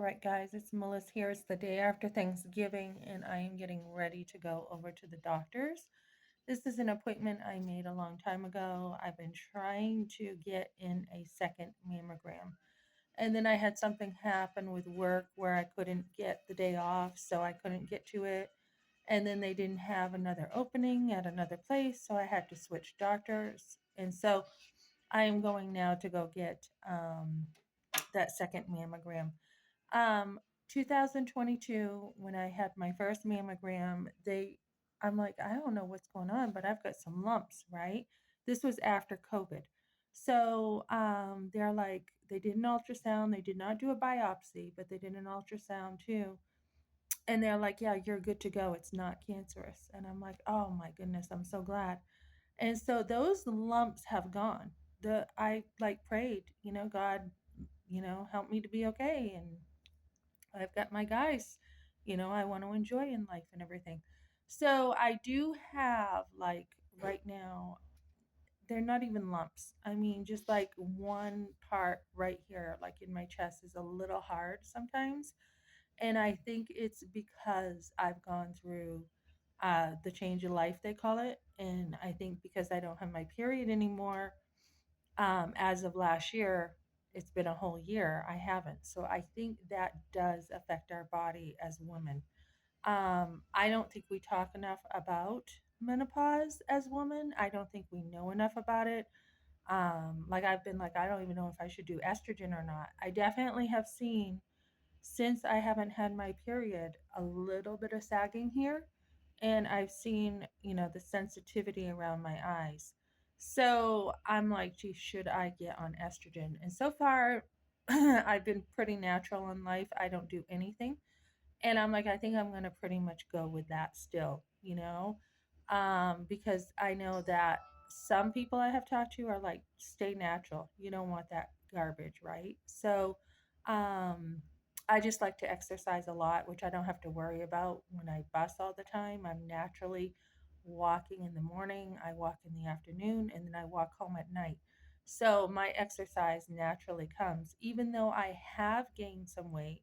right, guys, it's Melissa here. It's the day after Thanksgiving, and I am getting ready to go over to the doctor's. This is an appointment I made a long time ago. I've been trying to get in a second mammogram. And then I had something happen with work where I couldn't get the day off, so I couldn't get to it. And then they didn't have another opening at another place, so I had to switch doctors. And so I am going now to go get that second mammogram. Um, 2022, when I had my first mammogram, I'm like, I don't know what's going on, but I've got some lumps, right? This was after COVID. So they're like, they did an ultrasound. They did not do a biopsy, but they did an ultrasound too. And they're like, yeah, you're good to go. It's not cancerous. And I'm like, oh my goodness, I'm so glad. And so those lumps have gone. I like prayed, God, help me to be okay. And I've got my guys, I want to enjoy in life and everything. So I do have like right now, they're not even lumps. I mean, just like one part right here, like in my chest, is a little hard sometimes. And I think it's because I've gone through the change of life, they call it. And I think because I don't have my period anymore, as of last year, it's been a whole year. I haven't. So I think that does affect our body as women. I don't think we talk enough about menopause as women. I don't think we know enough about it. Like I've been like, I don't even know if I should do estrogen or not. I definitely have seen since I haven't had my period a little bit of sagging here, and I've seen, the sensitivity around my eyes. So I'm like, gee, should I get on estrogen? And so far, I've been pretty natural in life. I don't do anything. And I'm like, I think I'm going to pretty much go with that still, because I know that some people I have talked to are like, stay natural. You don't want that garbage, right? So, um, I just like to exercise a lot, which I don't have to worry about when I bus all the time. I'm naturally walking in the morning, I walk in the afternoon, and then I walk home at night. So my exercise naturally comes, even though I have gained some weight.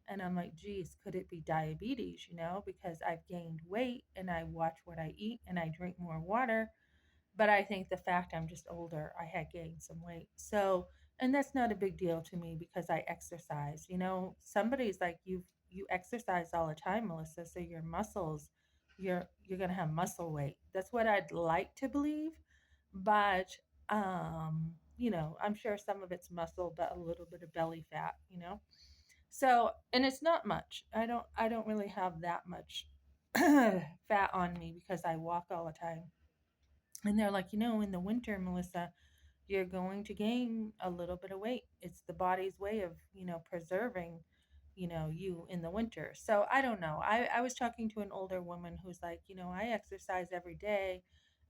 And I'm like, geez, could it be diabetes? Because I've gained weight and I watch what I eat and I drink more water. But I think the fact I'm just older, I had gained some weight. So, and that's not a big deal to me because I exercise. Somebody's like, you exercise all the time, Melissa, so your muscles, you're gonna have muscle weight. That's what I'd like to believe. But I'm sure some of it's muscle, but a little bit of belly fat. So, and it's not much. I don't really have that much fat on me because I walk all the time. And they're like, in the winter, Melissa, you're going to gain a little bit of weight. It's the body's way of, preserving, you in the winter. So I don't know. I was talking to an older woman who's like, I exercise every day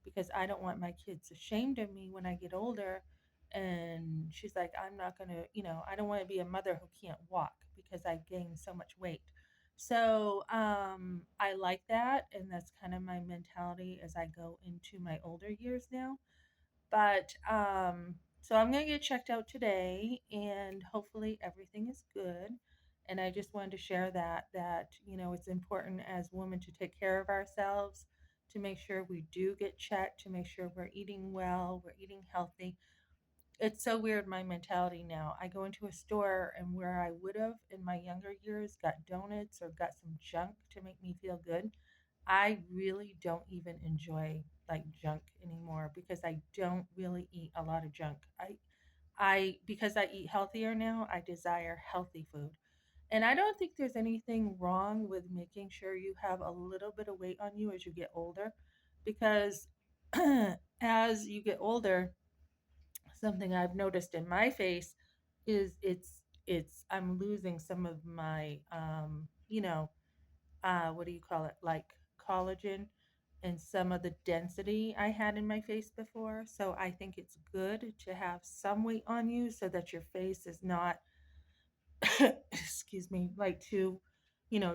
because I don't want my kids ashamed of me when I get older. And she's like, I'm not going to, I don't want to be a mother who can't walk because I gained so much weight. So I like that. And that's kind of my mentality as I go into my older years now. But so I'm going to get checked out today and hopefully everything is good. And I just wanted to share that it's important as women to take care of ourselves, to make sure we do get checked, to make sure we're eating well, we're eating healthy. It's so weird, my mentality now. I go into a store and where I would have in my younger years got donuts or got some junk to make me feel good, I really don't even enjoy like junk anymore because I don't really eat a lot of junk. I because I eat healthier now, I desire healthy food. And I don't think there's anything wrong with making sure you have a little bit of weight on you as you get older because as you get older, something I've noticed in my face is it's I'm losing some of my what do you call it, like collagen and some of the density I had in my face before. So I think it's good to have some weight on you so that your face is not excuse me, like too,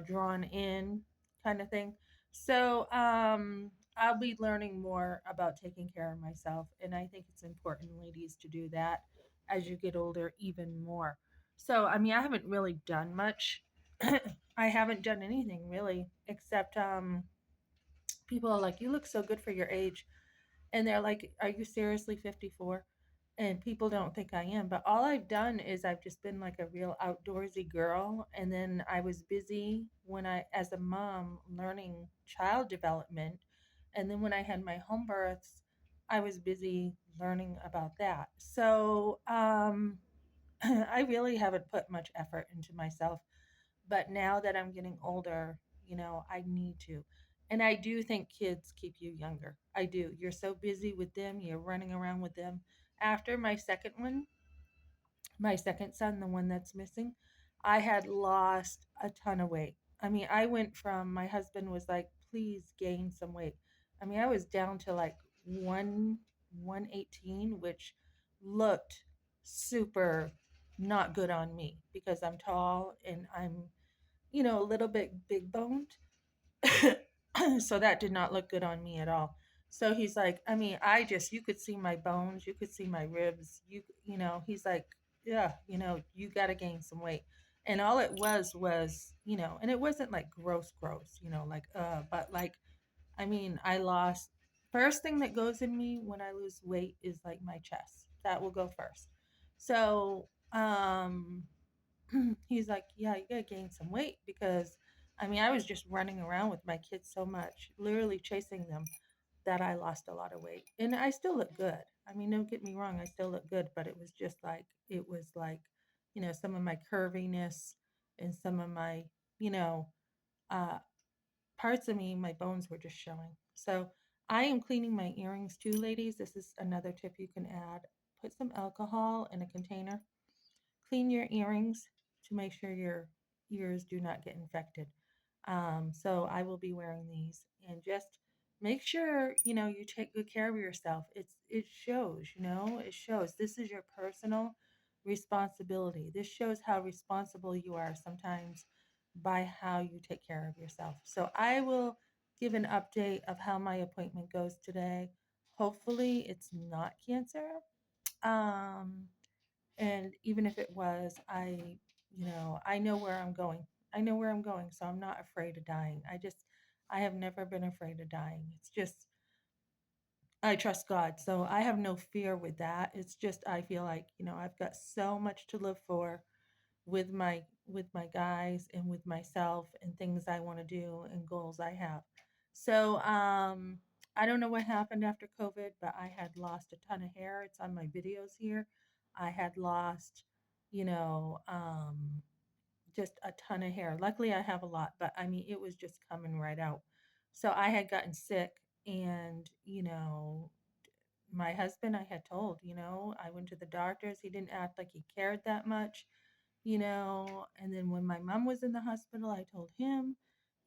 drawn in kind of thing. So I'll be learning more about taking care of myself. And I think it's important, ladies, to do that as you get older even more. So, I mean, I haven't really done much. I haven't done anything really, except people are like, "You look so good for your age." And they're like, "Are you seriously 54?" And people don't think I am. But all I've done is I've just been like a real outdoorsy girl. And then I was busy as a mom, learning child development. And then when I had my home births, I was busy learning about that. So I really haven't put much effort into myself. But now that I'm getting older, I need to. And I do think kids keep you younger. I do. You're so busy with them, you're running around with them. After my second one, my second son, the one that's missing, I had lost a ton of weight. I mean, I went from my husband was like, please gain some weight. I mean, I was down to like 118, which looked super not good on me because I'm tall and I'm a little bit big boned. So that did not look good on me at all. So he's like, I mean, you could see my bones, you could see my ribs, he's like, yeah, you got to gain some weight. And all it was, and it wasn't like gross, like, but like, I mean, first thing that goes in me when I lose weight is like my chest. That will go first. So, he's like, "Yeah, you gotta gain some weight because, I mean, I was just running around with my kids so much, literally chasing them, that I lost a lot of weight. And I still look good. I mean, don't get me wrong, I still look good, but it was like, some of my curviness and some of my, you know, uh, parts of me, my bones were just showing. So I am cleaning my earrings too, ladies. This is another tip you can add. Put some alcohol in a container, clean your earrings to make sure your ears do not get infected. So I will be wearing these, and just make sure you take good care of yourself. It shows, it shows. This is your personal responsibility. This shows how responsible you are sometimes by how you take care of yourself. So I will give an update of how my appointment goes today. Hopefully, it's not cancer. Um, and even if it was, I know where I'm going. I know where I'm going, so I'm not afraid of dying. I have never been afraid of dying. It's just, I trust God. So I have no fear with that. It's just, I feel like, I've got so much to live for with my guys and with myself and things I want to do and goals I have. So I don't know what happened after COVID, but I had lost a ton of hair. It's on my videos here. I had lost, you know, um, just a ton of hair. Luckily, I have a lot, but I mean, it was just coming right out. So I had gotten sick, and my husband, I had told, I went to the doctors. He didn't act like he cared that much, and then when my mom was in the hospital, I told him,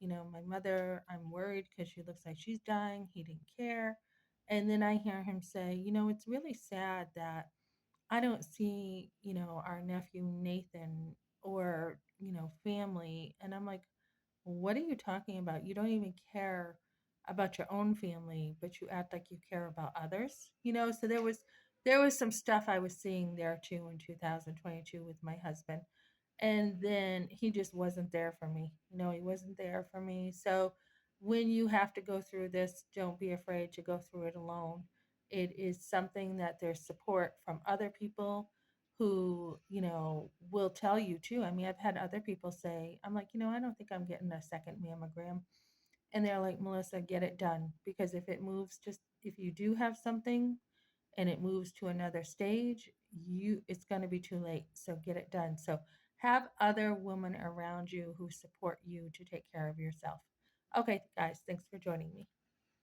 my mother, I'm worried because she looks like she's dying. He didn't care. And then I hear him say, it's really sad that I don't see, our nephew Nathan or, family. And I'm like, what are you talking about? You don't even care about your own family, but you act like you care about others. So there was some stuff I was seeing there too in 2022 with my husband. And then he just wasn't there for me. He wasn't there for me. So when you have to go through this, don't be afraid to go through it alone. It is something that there's support from other people who, will tell you too. I mean, I've had other people say, I'm like, I don't think I'm getting a second mammogram. And they're like, Melissa, get it done. Because if you do have something and it moves to another stage, it's going to be too late. So get it done. So have other women around you who support you to take care of yourself. Okay, guys, thanks for joining me.